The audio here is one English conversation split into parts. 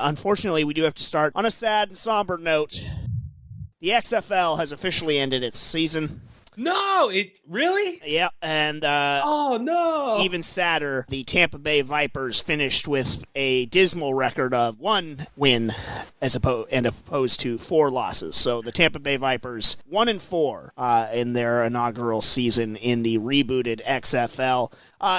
Unfortunately, we do have to start on a sad and somber note. The XFL has officially ended its season. No, it really? Yeah, and oh no! Even sadder, the Tampa Bay Vipers finished with a dismal record of 1 win as opposed to 4 losses. So the Tampa Bay Vipers 1-4 in their inaugural season in the rebooted XFL.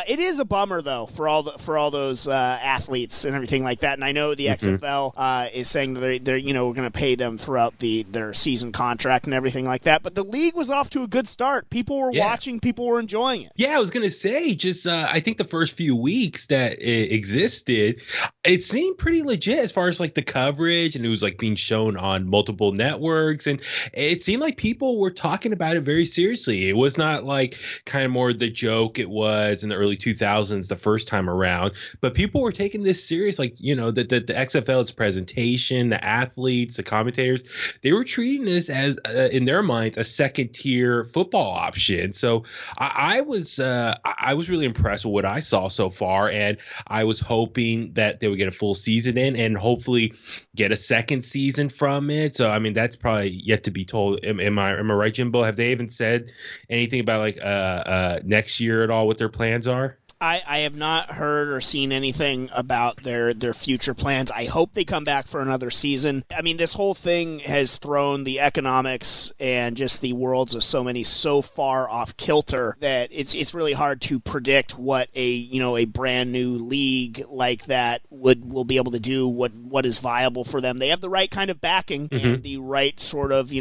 It is a bummer though for all those athletes and everything like that. And I know the XFL is saying that they're we're going to pay them throughout their season contract and everything like that. But the league was off to a good start. People were watching. People were enjoying it. Yeah, I was going to say, just I think the first few weeks that it existed, it seemed pretty legit as far as like the coverage, and it was like being shown on multiple networks, and it seemed like people were talking about it very seriously. It was not like kind of more the joke it was in the early 2000s the first time around, but people were taking this serious, like, the XFL, its presentation, the athletes, the commentators, they were treating this as in their minds a second tier football option. So I was really impressed with what I saw so far, and I was hoping that they would get a full season in and hopefully get a second season from it. So I mean, that's probably yet to be told. Am I right, Jimbo? Have they even said anything about like next year at all, what their plans are? I have not heard or seen anything about their future plans. I hope they come back for another season. I mean, this whole thing has thrown the economics and just the worlds of so many so far off kilter that it's really hard to predict what a brand new league like that will be able to do, what is viable for them. They have the right kind of backing and the right sort of,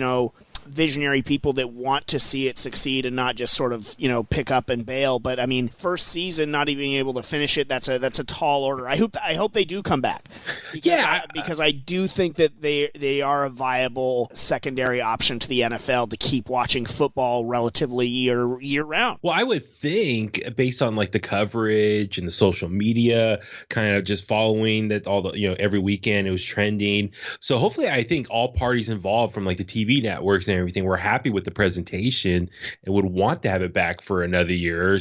visionary people that want to see it succeed and not just sort of pick up and bail. But I mean, first season not even able to finish it, that's a tall order. I hope they do come back because I do think that they are a viable secondary option to the NFL to keep watching football relatively year round. Well, I would think based on like the coverage and the social media, kind of just following that all the every weekend it was trending. So hopefully, I think all parties involved from like the TV networks and everything were happy with the presentation and would want to have it back for another year,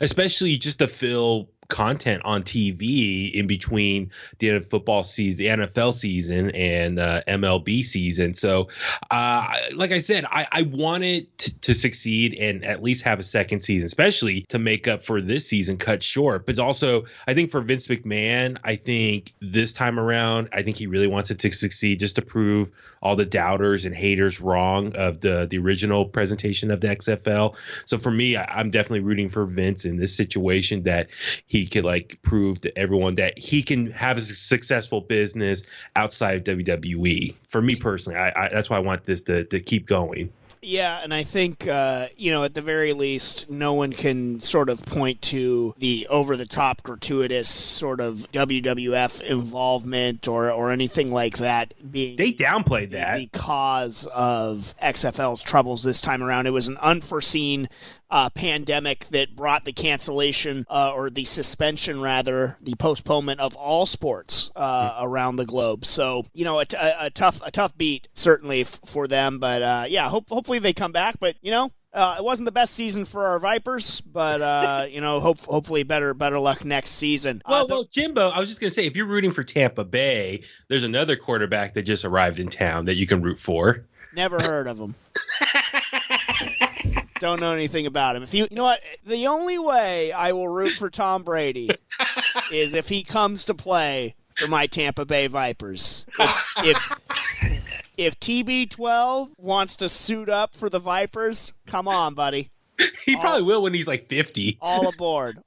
especially just to fill content on TV in between the football season, the NFL season, and MLB season. So, like I said, I want it to succeed and at least have a second season, especially to make up for this season cut short. But also, I think for Vince McMahon, I think this time around, I think he really wants it to succeed just to prove all the doubters and haters wrong of the original presentation of the XFL. So for me, I'm definitely rooting for Vince in this situation, that he could like prove to everyone that he can have a successful business outside of WWE. For me personally, I that's why I want this to keep going. Yeah, and I think, at the very least, no one can sort of point to the over-the-top gratuitous sort of WWF involvement or anything like that being... They downplayed that. The cause of XFL's troubles this time around. It was an unforeseen pandemic that brought the cancellation or the suspension, rather, the postponement of all sports around the globe. So, a tough beat certainly for them. But hopefully they come back. But it wasn't the best season for our Vipers, but hopefully better luck next season. Well, Jimbo, I was just gonna say, if you're rooting for Tampa Bay, there's another quarterback that just arrived in town that you can root for. Never heard of him. Don't know anything about him. If you know what, the only way I will root for Tom Brady is if he comes to play for my Tampa Bay Vipers. If TB12 wants to suit up for the Vipers, come on, buddy. He probably will when he's like 50. All aboard.